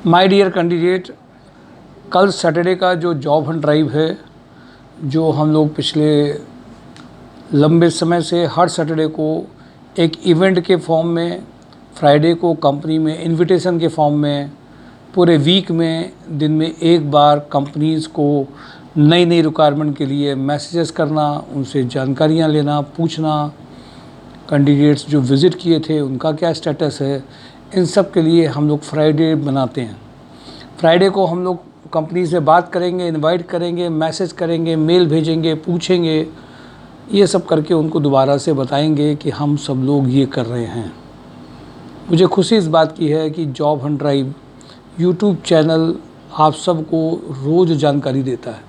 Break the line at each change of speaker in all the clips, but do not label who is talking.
My dear candidate, कल Saturday का जो जॉब हंट ड्राइव है, जो हम लोग पिछले लंबे समय से हर सैटरडे को एक इवेंट के फॉर्म में, फ्राइडे को कंपनी में इनविटेशन के फॉर्म में, पूरे वीक में दिन में एक बार कंपनीज़ को नई नई रिक्वायरमेंट के लिए मैसेजेस करना, उनसे जानकारियां लेना, पूछना, कैंडिडेट्स जो विज़िट किए थे उनका क्या स्टेटस है, इन सब के लिए हम लोग फ्राइडे बनाते हैं। फ्राइडे को हम लोग कंपनी से बात करेंगे, इनवाइट करेंगे, मैसेज करेंगे, मेल भेजेंगे, पूछेंगे, ये सब करके उनको दोबारा से बताएंगे कि हम सब लोग ये कर रहे हैं। मुझे खुशी इस बात की है कि job Hunt drive YouTube channel आप सबको रोज़ जानकारी देता है।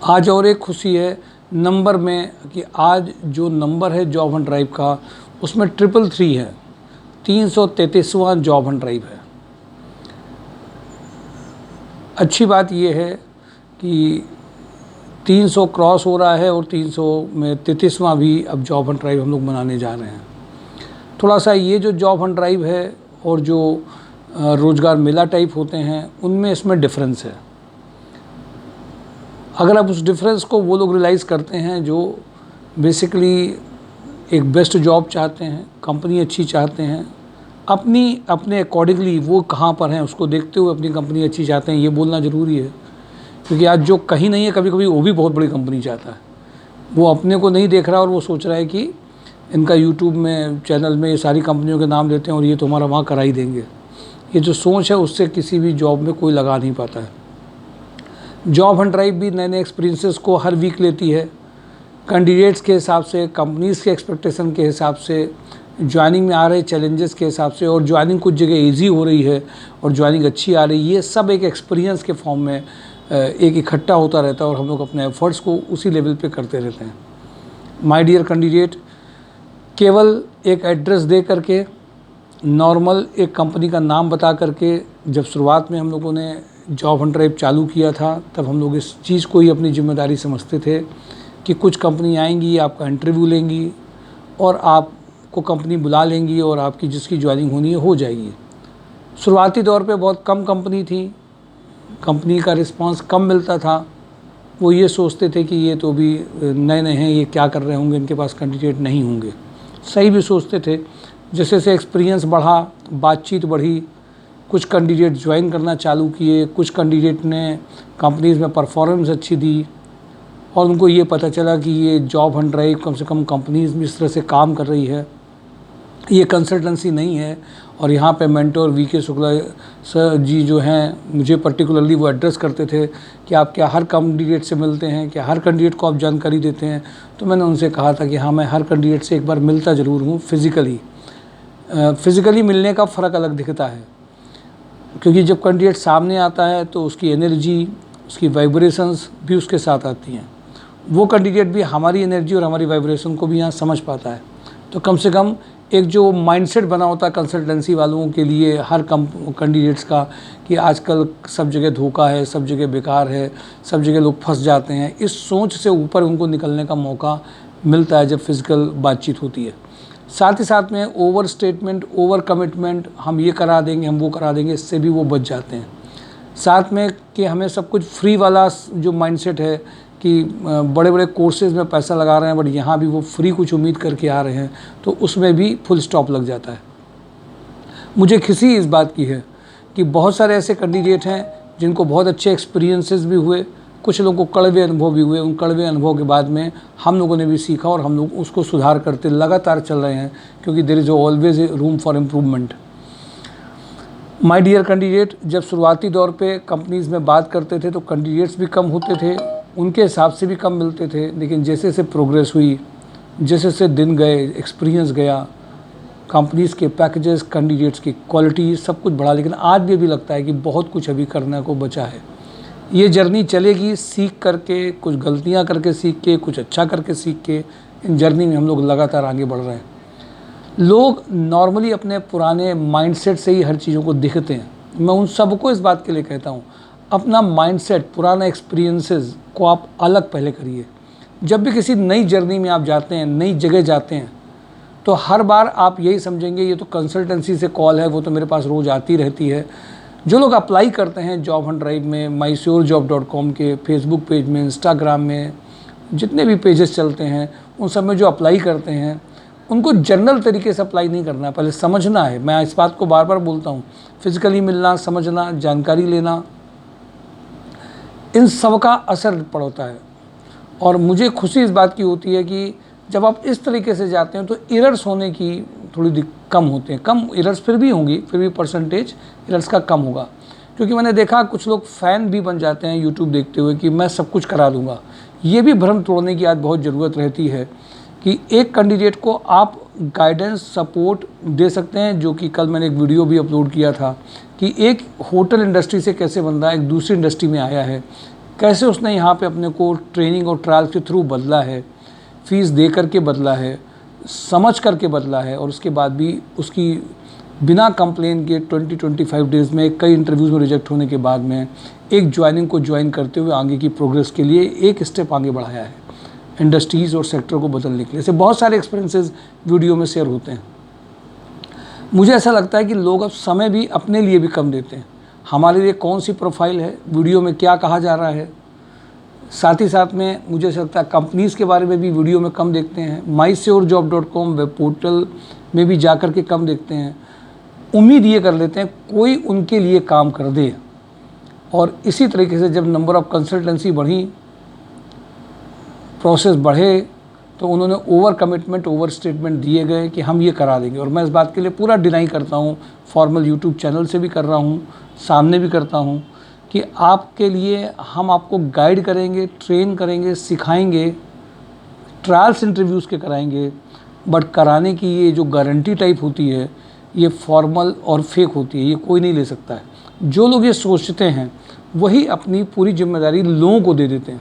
आज और एक खुशी है नंबर में कि आज जो नंबर है जॉब हंट ड्राइव का, उसमें 333 है, 333वां जॉब हंट ड्राइव है। अच्छी बात यह है कि 300 क्रॉस हो रहा है और 300 में 33वां भी अब जॉब हंट ड्राइव हम लोग मनाने जा रहे हैं। थोड़ा सा ये जो जॉब हंट ड्राइव है और जो रोज़गार मेला टाइप होते हैं, उनमें इसमें डिफरेंस है। अगर आप उस डिफरेंस को वो लोग रियलाइज़ करते हैं जो बेसिकली एक बेस्ट जॉब चाहते हैं, कंपनी अच्छी चाहते हैं, अपने अकॉर्डिंगली वो कहाँ पर हैं उसको देखते हुए अपनी कंपनी अच्छी चाहते हैं, ये बोलना ज़रूरी है। क्योंकि आज जो कहीं नहीं है, कभी कभी वो भी बहुत बड़ी कंपनी चाहता है। वो अपने को नहीं देख रहा और वो सोच रहा है कि इनका यूट्यूब में चैनल में ये सारी कंपनियों के नाम लेते हैं और ये तो हमारा वहाँ करा ही देंगे। ये जो सोच है उससे किसी भी जॉब में कोई लगा नहीं पाता है। जॉब हंट ड्राइव भी नए नए एक्सपीरियंसेस को हर वीक लेती है, कैंडिडेट्स के हिसाब से, कंपनीज़ के एक्सपेक्टेशन के हिसाब से, ज्वाइनिंग में आ रहे चैलेंजेस के हिसाब से, और ज्वाइनिंग कुछ जगह इजी हो रही है और ज्वाइनिंग अच्छी आ रही है। ये सब एक एक्सपीरियंस के फॉर्म में एक इकट्ठा होता रहता है और हम लोग अपने एफर्ट्स को उसी लेवल पे करते रहते हैं। माय डियर कैंडिडेट, केवल एक एड्रेस दे करके, नॉर्मल एक कंपनी का नाम बता करके, जब शुरुआत में हम लोगों ने जॉब हंट ड्राइव चालू किया था तब हम लोग इस चीज़ को ही अपनी जिम्मेदारी समझते थे कि कुछ कंपनी आएंगी, आपका इंटरव्यू लेंगी और आपको कंपनी बुला लेंगी और आपकी जिसकी ज्वाइनिंग होनी है हो जाएगी। शुरुआती दौर पे बहुत कम कंपनी थी, कंपनी का रिस्पांस कम मिलता था। वो ये सोचते थे कि ये तो भी नए नए हैं, ये क्या कर रहे होंगे, इनके पास कैंडिडेट नहीं होंगे। सही भी सोचते थे। जैसे जैसे एक्सपीरियंस बढ़ा, बातचीत बढ़ी, कुछ कैंडिडेट ज्वाइन करना चालू किए, कुछ कैंडिडेट ने कंपनीज़ में परफॉर्मेंस अच्छी दी और उनको ये पता चला कि ये जॉब हंट ड्राइव कम से कम कंपनीज़ में इस तरह से काम कर रही है, ये कंसल्टेंसी नहीं है। और यहाँ पे मेंटोर वीके शुक्ला सर जी जो हैं, मुझे पर्टिकुलरली वो एड्रेस करते थे कि आप क्या हर कैंडिडेट से मिलते हैं, क्या हर कैंडिडेट को आप जानकारी देते हैं। तो मैंने उनसे कहा था कि हाँ, मैं हर कैंडिडेट से एक बार मिलता ज़रूर हूँ फिज़िकली मिलने का फ़र्क अलग दिखता है, क्योंकि जब कैंडिडेट सामने आता है तो उसकी एनर्जी, उसकी वाइब्रेशंस भी उसके साथ आती हैं। वो कैंडिडेट भी हमारी एनर्जी और हमारी वाइब्रेशन को भी यहाँ समझ पाता है। तो कम से कम एक जो माइंडसेट बना होता है कंसल्टेंसी वालों के लिए हर कैंडिडेट्स का कि आजकल सब जगह धोखा है, सब जगह बेकार है, सब जगह लोग फंस जाते हैं, इस सोच से ऊपर उनको निकलने का मौका मिलता है जब फिज़िकल बातचीत होती है। साथ ही साथ में ओवर स्टेटमेंट, ओवर कमिटमेंट, हम ये करा देंगे, हम वो करा देंगे, इससे भी वो बच जाते हैं। साथ में कि हमें सब कुछ फ्री वाला जो माइंडसेट है कि बड़े बड़े कोर्सेज में पैसा लगा रहे हैं बट यहाँ भी वो फ्री कुछ उम्मीद करके आ रहे हैं, तो उसमें भी फुल स्टॉप लग जाता है। मुझे खुशी इस बात की है कि बहुत सारे ऐसे कैंडिडेट हैं जिनको बहुत अच्छे एक्सपीरियंसेस भी हुए, कुछ लोगों को कड़वे अनुभव भी हुए। उन कड़वे अनुभव के बाद में हम लोगों ने भी सीखा और हम लोग उसको सुधार करते लगातार चल रहे हैं, क्योंकि there is always a room for improvement. My dear candidate, जब शुरुआती दौर पे कंपनीज़ में बात करते थे तो कैंडिडेट्स भी कम होते थे, उनके हिसाब से भी कम मिलते थे। लेकिन जैसे जैसे प्रोग्रेस हुई, जैसे जैसे दिन गए, एक्सपीरियंस गया, कंपनीज़ के पैकेजेस, कैंडिडेट्स की क्वालिटी, सब कुछ बढ़ा। लेकिन आज भी लगता है कि बहुत कुछ अभी करने को बचा है। ये जर्नी चलेगी, सीख करके, कुछ गलतियां करके सीख के, कुछ अच्छा करके सीख के, इन जर्नी में हम लोग लगातार आगे बढ़ रहे हैं। लोग नॉर्मली अपने पुराने माइंडसेट से ही हर चीज़ों को देखते हैं। मैं उन सबको इस बात के लिए कहता हूँ, अपना माइंडसेट, पुराना एक्सपीरियंसेस को आप अलग पहले करिए। जब भी किसी नई जर्नी में आप जाते हैं, नई जगह जाते हैं, तो हर बार आप यही समझेंगे ये तो कंसल्टेंसी से कॉल है, वो तो मेरे पास रोज़ आती रहती है। जो लोग अप्लाई करते हैं जॉब हंट ड्राइव में, mysurejob.com के फेसबुक पेज में, इंस्टाग्राम में, जितने भी पेजेस चलते हैं उन सब में जो अप्लाई करते हैं, उनको जनरल तरीके से अप्लाई नहीं करना है, पहले समझना है। मैं इस बात को बार बार बोलता हूँ, फिज़िकली मिलना, समझना, जानकारी लेना, इन सब का असर पड़ता है। और मुझे खुशी इस बात की होती है कि जब आप इस तरीके से जाते हैं तो एरर्स होने की थोड़ी कम होते हैं। कम एरर्स फिर भी होंगी, फिर भी परसेंटेज एरर्स का कम होगा। क्योंकि मैंने देखा कुछ लोग फ़ैन भी बन जाते हैं यूट्यूब देखते हुए कि मैं सब कुछ करा दूँगा। ये भी भ्रम तोड़ने की आज बहुत ज़रूरत रहती है कि एक कैंडिडेट को आप गाइडेंस, सपोर्ट दे सकते हैं। जो कि कल मैंने एक वीडियो भी अपलोड किया था कि एक होटल इंडस्ट्री से कैसे बंदा एक दूसरी इंडस्ट्री में आया है, कैसे उसने यहाँ पे अपने को ट्रेनिंग और ट्रायल के थ्रू बदला है, फ़ीस दे करके बदला है, समझ करके बदला है, और उसके बाद भी उसकी बिना कंप्लेन के 20-25 डेज़ में कई इंटरव्यूज़ में रिजेक्ट होने के बाद में एक ज्वाइनिंग को ज्वाइन करते हुए आगे की प्रोग्रेस के लिए एक स्टेप आगे बढ़ाया है इंडस्ट्रीज़ और सेक्टर को बदलने के लिए। ऐसे बहुत सारे एक्सपीरियंसेस वीडियो में शेयर होते हैं। मुझे ऐसा लगता है कि लोग अब समय भी अपने लिए भी कम देते हैं। हमारे लिए कौन सी प्रोफाइल है, वीडियो में क्या कहा जा रहा है, साथ ही साथ में मुझे ऐसा लगता है कंपनीज़ के बारे में भी वीडियो में कम देखते हैं। mysurejob.com वेब पोर्टल में भी जा कर के कम देखते हैं। उम्मीद ये कर लेते हैं कोई उनके लिए काम कर दे। और इसी तरीके से जब नंबर ऑफ़ कंसल्टेंसी बढ़ी, प्रोसेस बढ़े, तो उन्होंने ओवर कमिटमेंट, ओवर स्टेटमेंट दिए गए कि हम ये करा देंगे। और मैं इस बात के लिए पूरा डिनाई करता हूँ, फॉर्मल यूट्यूब चैनल से भी कर रहा हूँ, सामने भी करता हूँ कि आपके लिए हम आपको गाइड करेंगे, ट्रेन करेंगे, सिखाएंगे, ट्रायल्स इंटरव्यूज़ के कराएंगे, बट कराने की ये जो गारंटी टाइप होती है ये फॉर्मल और फेक होती है, ये कोई नहीं ले सकता है। जो लोग ये सोचते हैं वही अपनी पूरी जिम्मेदारी लोगों को दे देते हैं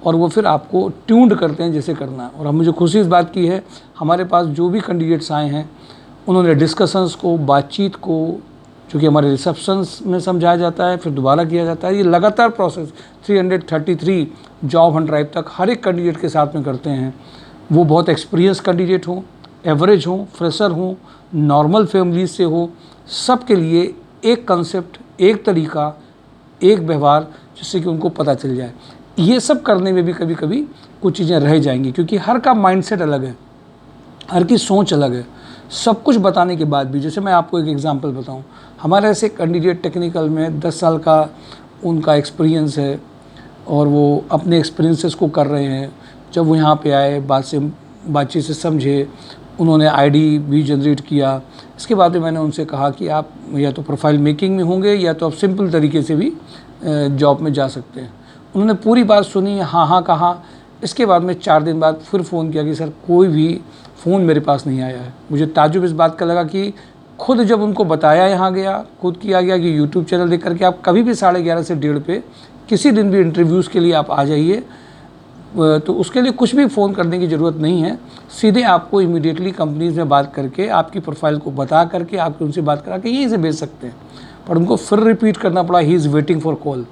और वो फिर आपको ट्यून्ड करते हैं जैसे करना है। और हम मुझे खुशी इस बात की है, हमारे पास जो भी कैंडिडेट्स आए हैं उन्होंने डिस्कशंस को, बातचीत को, चूँकि हमारे रिसेप्शंस में समझाया जाता है, फिर दोबारा किया जाता है, ये लगातार प्रोसेस 333 जॉब हंट ड्राइव तक हर एक कैंडिडेट के साथ में करते हैं। वो बहुत एक्सपीरियंस कैंडिडेट हों, एवरेज हों, फ्रेशर हों, नॉर्मल फैमिलीज से हो, सब के लिए एक कंसेप्ट, एक तरीका, एक व्यवहार, जिससे कि उनको पता चल जाए। ये सब करने में भी कभी कभी कुछ चीज़ें रह जाएंगी, क्योंकि हर का माइंडसेट अलग है, हर की सोच अलग है। सब कुछ बताने के बाद भी, जैसे मैं आपको एक एग्जांपल बताऊं, हमारे ऐसे कैंडिडेट टेक्निकल में 10 साल का उनका एक्सपीरियंस है और वो अपने एक्सपीरियंसेस को कर रहे हैं। जब वो यहाँ पे आए, बातचीत से समझे, उन्होंने आईडी भी जनरेट किया। इसके बाद में मैंने उनसे कहा कि आप या तो प्रोफाइल मेकिंग में होंगे या तो आप सिंपल तरीके से भी जॉब में जा सकते हैं। उन्होंने पूरी बात सुनी, हाँ हाँ कहा। इसके बाद में 4 दिन बाद फिर फ़ोन किया कि सर कोई भी फ़ोन मेरे पास नहीं आया है। मुझे ताज्जुब इस बात का लगा कि खुद जब उनको बताया, यहाँ गया, खुद किया गया कि यूट्यूब चैनल देख करके आप कभी भी 11:30 से 1:30 पे किसी दिन भी इंटरव्यूज़ के लिए आप आ जाइए, तो उसके लिए कुछ भी फ़ोन करने की ज़रूरत नहीं है। सीधे आपको इमीडिएटली कंपनीज़ में बात करके, आपकी प्रोफाइल को बता करके, आपको उनसे बात करा के यहीं से भेज सकते हैं। पर उनको फिर रिपीट करना पड़ा, he is waiting for call.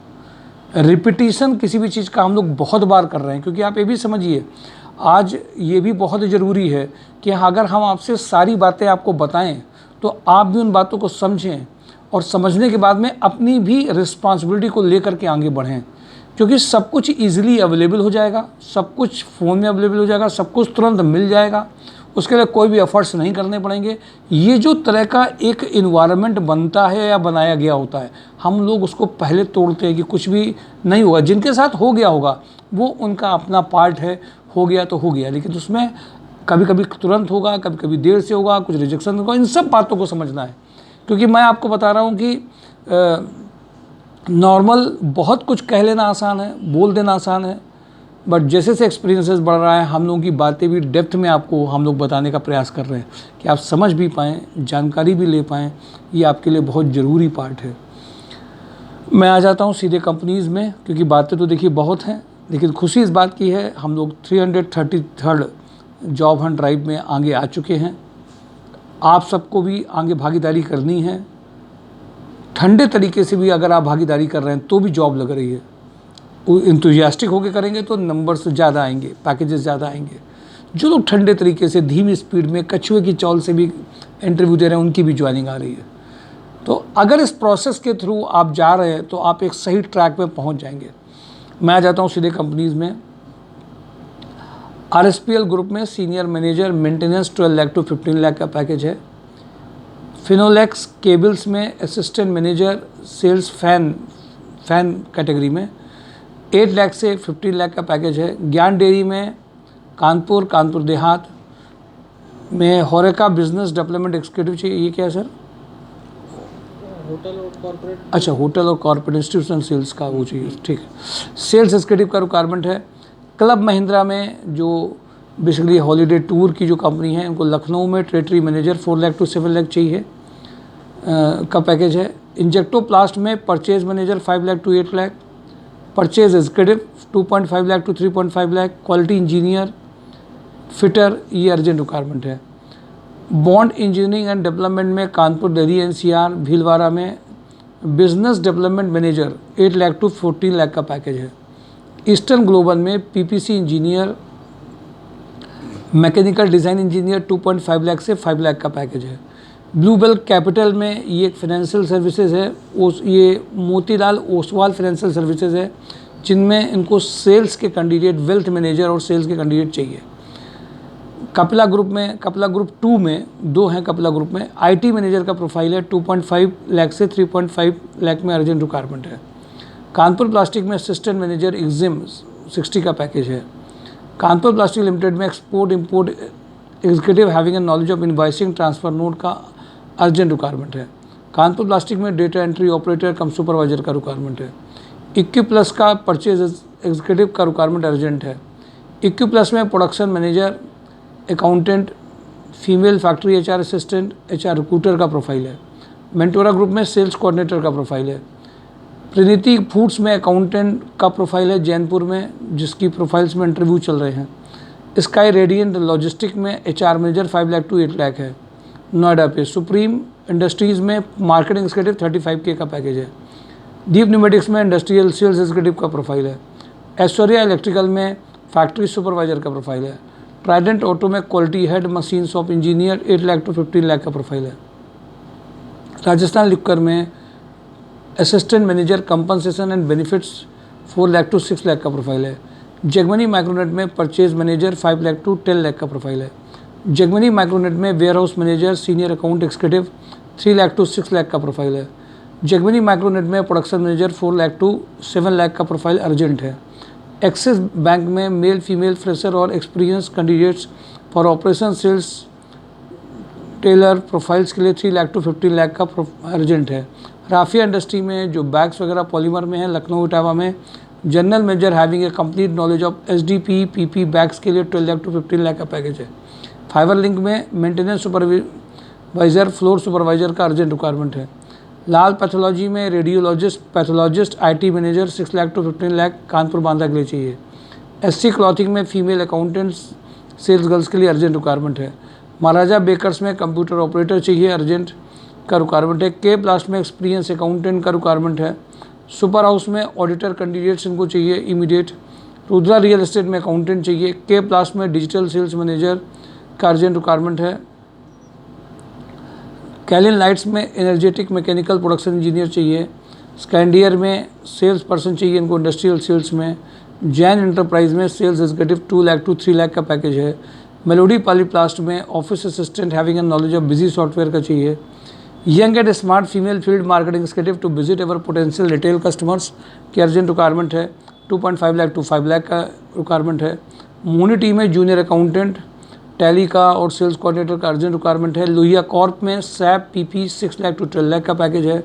Repetition किसी भी चीज़ का हम लोग बहुत बार कर रहे हैं, क्योंकि आप ये भी समझिए, आज ये भी बहुत ज़रूरी है कि अगर हम आपसे सारी बातें आपको बताएं तो आप भी उन बातों को समझें और समझने के बाद में अपनी भी रिस्पॉन्सिबिलिटी को लेकर के आगे बढ़ें। क्योंकि सब कुछ ईज़िली अवेलेबल हो जाएगा, सब कुछ फ़ोन में अवेलेबल हो जाएगा, सब कुछ तुरंत मिल जाएगा, उसके लिए कोई भी एफर्ट्स नहीं करने पड़ेंगे। ये जो तरह का एक इन्वायरमेंट बनता है या बनाया गया होता है, हम लोग उसको पहले तोड़ते हैं कि कुछ भी नहीं होगा। जिनके साथ हो गया होगा वो उनका अपना पार्ट है, हो गया तो हो गया, लेकिन उसमें कभी कभी तुरंत होगा, कभी कभी देर से होगा, कुछ रिजेक्शन होगा। इन सब बातों को समझना है, क्योंकि मैं आपको बता रहा हूँ कि नॉर्मल बहुत कुछ कह लेना आसान है, बोल देना आसान है, बट जैसे जैसे एक्सपीरियंसेस बढ़ रहा है, हम लोगों की बातें भी डेप्थ में आपको हम लोग बताने का प्रयास कर रहे हैं कि आप समझ भी पाएँ, जानकारी भी ले पाएँ। ये आपके लिए बहुत ज़रूरी पार्ट है। मैं आ जाता हूँ सीधे कंपनीज़ में, क्योंकि बातें तो देखिए बहुत हैं, लेकिन खुशी इस बात की है हम लोग 333 जॉब हंट ड्राइव में आगे आ चुके हैं। आप सबको भी आगे भागीदारी करनी है। ठंडे तरीके से भी अगर आप भागीदारी कर रहे हैं तो भी जॉब लग रही है। इंथुजियास्टिक होकर करेंगे तो नंबर्स ज़्यादा आएंगे, पैकेजेस ज़्यादा आएंगे। जो लोग ठंडे तरीके से धीमी स्पीड में कछुए की चाल से भी इंटरव्यू दे रहे हैं, उनकी भी ज्वाइनिंग आ रही है। तो अगर इस प्रोसेस के थ्रू आप जा रहे हैं तो आप एक सही ट्रैक पे पहुंच जाएंगे। मैं आ जाता हूं सीधे कंपनीज़ में। RSPL ग्रुप में senior manager maintenance 12 lakh to 15 lakh का पैकेज है। फिनोलेक्स केबल्स में assistant manager sales fan category में 8 लाख से 15 लाख का पैकेज है। ज्ञान डेयरी में कानपुर देहात में होरेका बिजनेस डेवलपमेंट एग्जीक्यूटिव चाहिए। ये क्या है सर?
होटल और कॉर्पोरेट।
अच्छा, होटल और कॉर्पोरेट इंस्टीट्यूशनल सेल्स का वो चाहिए, ठीक है। सेल्स एग्जीक्यूटिव का रिक्वायरमेंट है। क्लब महिंद्रा में जो बेसिकली हॉलीडे टूर की जो कंपनी है, उनको लखनऊ में territory manager 4 lakh to 7 lakh चाहिए का पैकेज है। इंजेक्टोप्लास्ट में purchase manager 5 lakh to 8 lakh. Purchase executive 2.5 lakh to 3.5 lakh. Quality engineer fitter, ये अर्जेंट रिक्वायरमेंट है। बॉन्ड इंजीनियरिंग एंड डेवलपमेंट में कानपुर, दिल्ली NCR, भीलवाड़ा में business development manager 8 lakh to 14 lakh का पैकेज है। ईस्टर्न ग्लोबल में PPC engineer, mechanical design engineer 2.5 lakh से 5 लाख का पैकेज है। ब्लूबेल कैपिटल में ये एक फाइनेंशियल सर्विसेज है, ये मोतीलाल ओसवाल फाइनेंशियल सर्विसेज है, जिनमें इनको सेल्स के कैंडिडेट, वेल्थ मैनेजर और सेल्स के कैंडिडेट चाहिए। कपिला ग्रुप 2 में 2 हैं। कपिला ग्रुप में IT मैनेजर का प्रोफाइल है, 2.5 लाख से 3.5 लाख में अर्जेंट रिक्वायरमेंट है। कानपुर प्लास्टिक में असिस्टेंट मैनेजर एग्जिम 60 का पैकेज है। कानपुर प्लास्टिक लिमिटेड में export import executive having a knowledge of invoicing transfer note का अर्जेंट रिक्वायरमेंट है। कानपुर प्लास्टिक में डेटा एंट्री ऑपरेटर कम सुपरवाइजर का रिक्वायरमेंट है। IQ+ का परचेज एग्जीक्यूटिव का रिक्वायरमेंट अर्जेंट है। IQ+ में production manager, accountant, female factory HR assistant, HR recruiter का प्रोफाइल है। मेंटोरा ग्रुप में सेल्स कोऑर्डिनेटर का प्रोफाइल है। प्रीनिति फूड्स में अकाउंटेंट का प्रोफाइल है जैनपुर में, जिसकी प्रोफाइल्स में इंटरव्यू चल रहे हैं। स्काई रेडियंट लॉजिस्टिक में HR manager 5 lakh to 8 lakh है। नोएडा पे सुप्रीम इंडस्ट्रीज़ में मार्केटिंग एग्जीक्यूटिव 35K का पैकेज है। दीप न्यूमेटिक्स में इंडस्ट्रियल सेल्स एग्जीक्यूटिव का प्रोफाइल है। ऐश्वर्या इलेक्ट्रिकल में फैक्ट्री सुपरवाइजर का प्रोफाइल है। ट्राइडेंट ऑटो में quality head machine shop engineer 8 lakh to 15 lakh का प्रोफाइल है। राजस्थान लिक्कर में assistant manager compensation and benefits 4 lakh to 6 lakh का प्रोफाइल है। जगमनी माइक्रोनेट में purchase manager 5 lakh to 10 lakh का प्रोफाइल है। जगमनी माइक्रोनेट में warehouse manager senior account executive 3 lakh to 6 lakh का प्रोफाइल है। जगमनी माइक्रोनेट में production manager 4 lakh to 7 lakh का प्रोफाइल अर्जेंट है। एक्सिस बैंक में मेल फीमेल फ्रेशर और experience candidates for operation sales teller profiles के लिए 3 लाख टू 15 लाख का अर्जेंट है। राफिया इंडस्ट्री में जो बैग्स वगैरह पॉलीमर में है, लखनऊ इटावा में general manager having a complete knowledge of SDP PP bags के लिए 12 लाख टू 15 लाख का पैकेज है। फाइबर लिंक में मेंटेनेंस सुपरवाइजर फ्लोर सुपरवाइजर का अर्जेंट रिक्वायरमेंट है। लाल पैथोलॉजी में radiologist pathologist IT manager 6 lakh to 15 lakh Kanpur Bandra के लिए चाहिए। SC क्लॉथिंग में फीमेल अकाउंटेंट्स सेल्स गर्ल्स के लिए अर्जेंट रिक्वायरमेंट है। महाराजा बेकर्स में कंप्यूटर ऑपरेटर चाहिए, अर्जेंट का रिक्वायरमेंट है। के प्लास्ट में एक्सपीरियंस अकाउंटेंट का रिक्वायरमेंट है। सुपर हाउस में ऑडिटर कैंडिडेट्स इनको चाहिए इमीडिएट। रुद्रा रियल एस्टेट में अकाउंटेंट चाहिए। के प्लास्ट में डिजिटल सेल्स मैनेजर का अर्जेंट रिक्वायरमेंट है। कैलिन लाइट्स में एनर्जेटिक मैकेनिकल प्रोडक्शन इंजीनियर चाहिए। स्कैंडियर में सेल्स पर्सन चाहिए इनको इंडस्ट्रियल सेल्स में। जैन एंटरप्राइज में sales executive 2 lakh to 3 lakh का पैकेज है। मेलोडी पॉलीप्लास्ट में office assistant having a knowledge of Busy software का चाहिए। Young and smart female field marketing executive to visit ever potential retail customers की अर्जेंट रिक्वायरमेंट है। 2.5 lakh to 5 lakh का requirement है। मोनिटी में जूनियर अकाउंटेंट टैली का और सेल्स कोऑर्डिनेटर का अर्जेंट रिक्वायरमेंट है। लोहिया कॉर्प में SAP PP 6 lakh to 12 lakh का पैकेज है।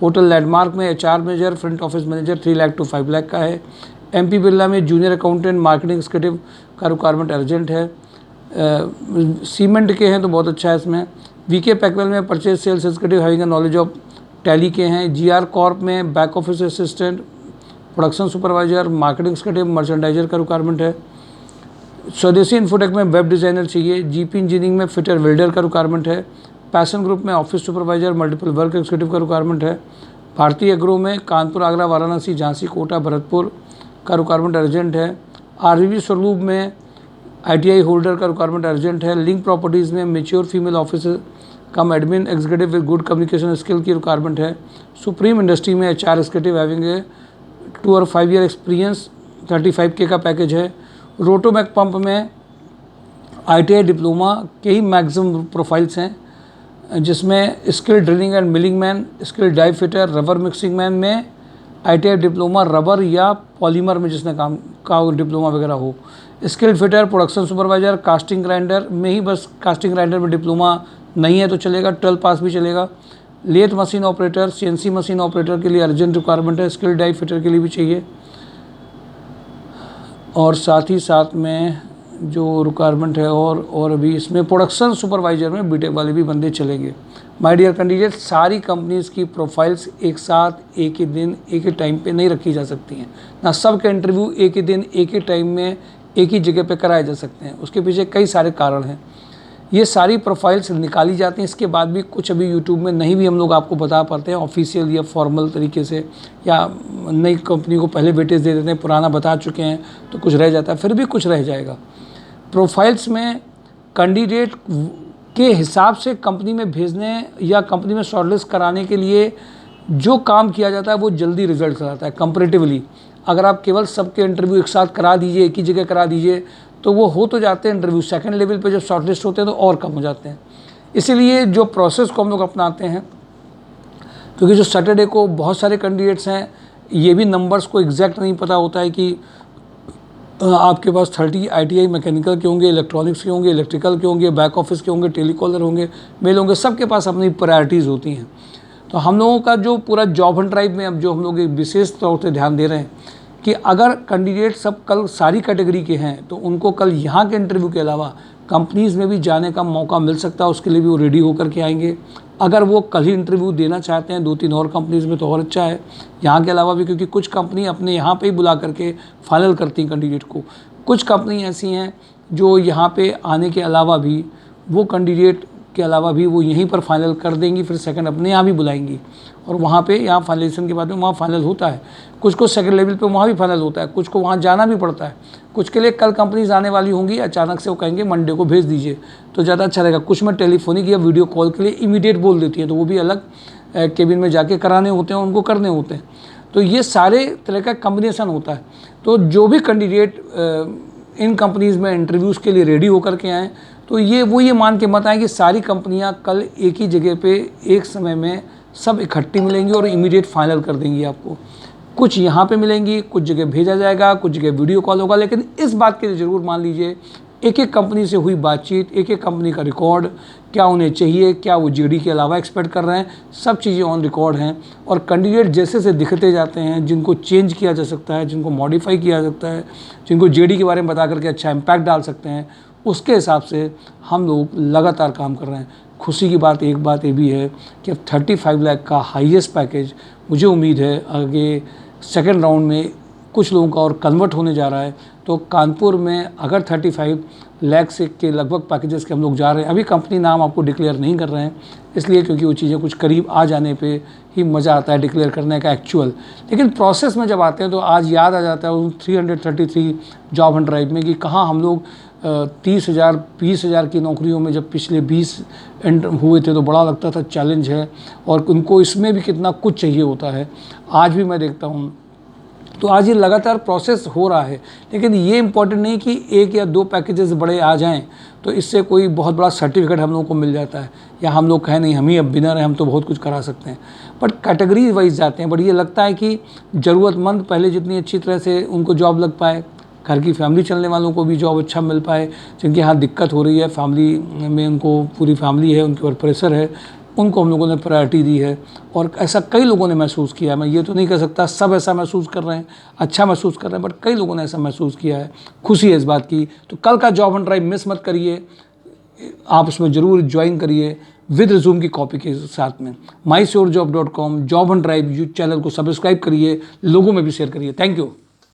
होटल लैंडमार्क में HR manager front office manager 3 lakh to 5 lakh का है। MP बिरला में जूनियर अकाउंटेंट मार्केटिंग एग्जीक्यूटिव का रिक्वायरमेंट अर्जेंट है। सीमेंट के हैं तो बहुत अच्छा है इसमें। VK पैकवेल में purchase sales executive having a knowledge of Tally के हैं। GR कॉर्प में back office assistant, production supervisor, marketing executive, merchandiser का रिक्वायरमेंट है। स्वदेशी इन्फोटेक में वेब डिज़ाइनर चाहिए। GP इंजीनियरिंग में फिटर वेल्डर का रिक्वायरमेंट है। पैशन ग्रुप में office supervisor multiple work executive का रिक्वायरमेंट है। भारतीय एग्रो में कानपुर, आगरा, वाराणसी, झांसी, कोटा, भरतपुर का रिक्वायरमेंट अर्जेंट है। RV स्वरूप में ITI होल्डर का रिक्वायरमेंट अर्जेंट है। लिंक प्रॉपर्टीज़ में mature female officer cum admin executive with good communication skill की रिक्वायरमेंट है। सुप्रीम इंडस्ट्री में HR एग्जीक्यूटिव हैविंग 2 और 5 ईयर एक्सपीरियंस, 35K का पैकेज है। रोटोमैक पंप में ITI डिप्लोमा के ही मैक्सिमम प्रोफाइल्स हैं, जिसमें skill drilling and milling man, skill die fitter, rubber mixing man में ITI डिप्लोमा रबर या पॉलीमर में जिसने काम का डिप्लोमा वगैरह हो। Skill fitter, production supervisor, casting grinder में ही बस कास्टिंग ग्राइंडर में डिप्लोमा नहीं है तो चलेगा, 12 पास भी चलेगा। Lathe machine operator, CNC machine operator के लिए अर्जेंट रिक्वायरमेंट है। स्किल डाई फिटर के लिए भी चाहिए। और साथ ही साथ में जो रिक्वायरमेंट है और अभी इसमें प्रोडक्शन सुपरवाइजर में बीटेक वाले भी बंदे चलेंगे। माय डियर कैंडिडेट, सारी कंपनीज़ की प्रोफाइल्स एक साथ एक ही दिन एक ही टाइम पे नहीं रखी जा सकती हैं ना। सबके इंटरव्यू एक ही दिन एक ही टाइम में एक ही जगह पे कराए जा सकते हैं। उसके पीछे कई सारे कारण हैं। ये सारी प्रोफाइल्स निकाली जाती हैं। इसके बाद भी कुछ अभी यूट्यूब में नहीं भी हम लोग आपको बता पाते हैं ऑफिशियल या फॉर्मल तरीके से, या नई कंपनी को पहले वेटेज दे देते हैं, पुराना बता चुके हैं तो कुछ रह जाता है, फिर भी कुछ रह जाएगा। प्रोफाइल्स में कैंडिडेट के हिसाब से कंपनी में भेजने या कंपनी में शॉर्टलिस्ट कराने के लिए जो काम किया जाता है वो जल्दी रिजल्ट कराता है कंपैरेटिवली। अगर आप केवल सबके इंटरव्यू एक साथ करा दीजिए, एक ही जगह करा दीजिए, तो वो हो तो जाते हैं इंटरव्यू, सेकंड लेवल पे जब शॉर्टलिस्ट होते हैं तो और कम हो जाते हैं। इसीलिए जो प्रोसेस को हम लोग अपनाते हैं, क्योंकि जो सैटरडे को बहुत सारे कैंडिडेट्स हैं, ये भी नंबर्स को एग्जैक्ट नहीं पता होता है कि आपके पास 30 ITI मैकेनिकल के होंगे, इलेक्ट्रॉनिक्स के होंगे, इलेक्ट्रिकल के होंगे, बैक ऑफिस के होंगे, टेलीकॉलर होंगे, मेल होंगे, सबके पास अपनी प्रायोरिटीज़ होती हैं। तो हम लोगों का जो पूरा जॉब हंट ड्राइव में अब जो हम लोग एक विशेष तौर से ध्यान दे रहे हैं कि अगर कैंडिडेट सब कल सारी कैटेगरी के हैं तो उनको कल यहाँ के इंटरव्यू के अलावा कंपनीज़ में भी जाने का मौका मिल सकता है। उसके लिए भी वो रेडी होकर के आएंगे। अगर वो कल ही इंटरव्यू देना चाहते हैं 2-3 और कंपनीज़ में तो और अच्छा है। यहाँ के अलावा भी, क्योंकि कुछ कंपनी अपने यहाँ पे ही बुला करके फाइनल करती हैं कैंडिडेट को। कुछ कंपनी ऐसी हैं जो यहाँ पे आने के अलावा भी वो कैंडिडेट के अलावा भी वो यहीं पर फाइनल कर देंगी, फिर सेकंड अपने यहाँ भी बुलाएंगी और वहाँ पे यहाँ फाइनलेशन के बाद में वहाँ फाइनल होता है। कुछ को सेकंड लेवल पे वहाँ भी फाइनल होता है, कुछ को वहाँ जाना भी पड़ता है। कुछ के लिए कल कंपनीज आने वाली होंगी, अचानक से वो कहेंगे मंडे को भेज दीजिए तो ज़्यादा अच्छा रहेगा। कुछ में टेलीफोनिक या वीडियो कॉल के लिए इमीडिएट बोल देती हैं, तो वो भी अलग केबिन में जाके कराने होते हैं, उनको करने होते हैं। तो ये सारे तरह का कम्बिनेशन होता है। तो जो भी कैंडिडेट इन कंपनीज़ में इंटरव्यूज़ के लिए रेडी होकर के आएँ तो ये मान के मत आएँ कि सारी कंपनियां कल एक ही जगह पे एक समय में सब इकट्ठी मिलेंगी और इमीडिएट फाइनल कर देंगी आपको। कुछ यहाँ पे मिलेंगी, कुछ जगह भेजा जाएगा, कुछ जगह वीडियो कॉल होगा। लेकिन इस बात के लिए ज़रूर मान लीजिए, एक एक कंपनी से हुई बातचीत, एक एक कंपनी का रिकॉर्ड, क्या उन्हें चाहिए, क्या वो GD के अलावा एक्सपेक्ट कर रहे हैं, सब चीज़ें ऑन रिकॉर्ड हैं। और कैंडिडेट जैसे से दिखते जाते हैं, जिनको चेंज किया जा सकता है, जिनको मॉडिफाई किया जा सकता है, जिनको GD के बारे में बता करके अच्छा इम्पैक्ट डाल सकते हैं, उसके हिसाब से हम लोग लगातार काम कर रहे हैं। खुशी की बात एक बात ये भी है कि अब 35 लाख का हाईएस्ट पैकेज, मुझे उम्मीद है आगे सेकेंड राउंड में कुछ लोगों का और कन्वर्ट होने जा रहा है। तो कानपुर में अगर 35 लाख से के लगभग पैकेजेस के हम लोग जा रहे हैं, अभी कंपनी नाम आपको डिक्लेयर नहीं कर रहे हैं इसलिए क्योंकि वो चीज़ें कुछ करीब आ जाने पे ही मज़ा आता है डिक्लेयर करने का एक्चुअल। लेकिन प्रोसेस में जब आते हैं तो आज याद आ जाता है उन 333 जॉब हंट ड्राइव में कि कहाँ हम लोग 30,000 20,000 की नौकरियों में जब पिछले 20 हुए थे तो बड़ा लगता था चैलेंज है और उनको इसमें भी कितना कुछ चाहिए होता है। आज भी मैं देखता हूँ तो आज ये लगातार प्रोसेस हो रहा है। लेकिन ये इम्पॉर्टेंट नहीं कि 1 या 2 पैकेजेस बड़े आ जाएं तो इससे कोई बहुत बड़ा सर्टिफिकेट हम लोगों को मिल जाता है या हम लोग कहें नहीं हम ही अब विनर हैं, हम तो बहुत कुछ करा सकते हैं। बट कैटेगरी वाइज जाते हैं। बट ये लगता है कि ज़रूरतमंद पहले जितनी अच्छी तरह से उनको जॉब लग पाए, घर की फैमिली चलने वालों को भी जॉब अच्छा मिल पाए, जिनके यहाँ दिक्कत हो रही है फैमिली में, उनको पूरी फैमिली है उनके ऊपर प्रेशर है, उनको हम लोगों ने प्रायोरिटी दी है। और ऐसा कई लोगों ने महसूस किया। मैं ये तो नहीं कह सकता सब ऐसा महसूस कर रहे हैं, अच्छा महसूस कर रहे हैं, बट कई लोगों ने ऐसा महसूस किया है। खुशी है इस बात की। तो कल का जॉब हंट ड्राइव मिस मत करिए, आप उसमें ज़रूर ज्वाइन करिए विद रिज्यूम की कॉपी के साथ में। mysurejob.com job Hunt drive channel को सब्सक्राइब करिए, लोगों में भी शेयर करिए। Thank you.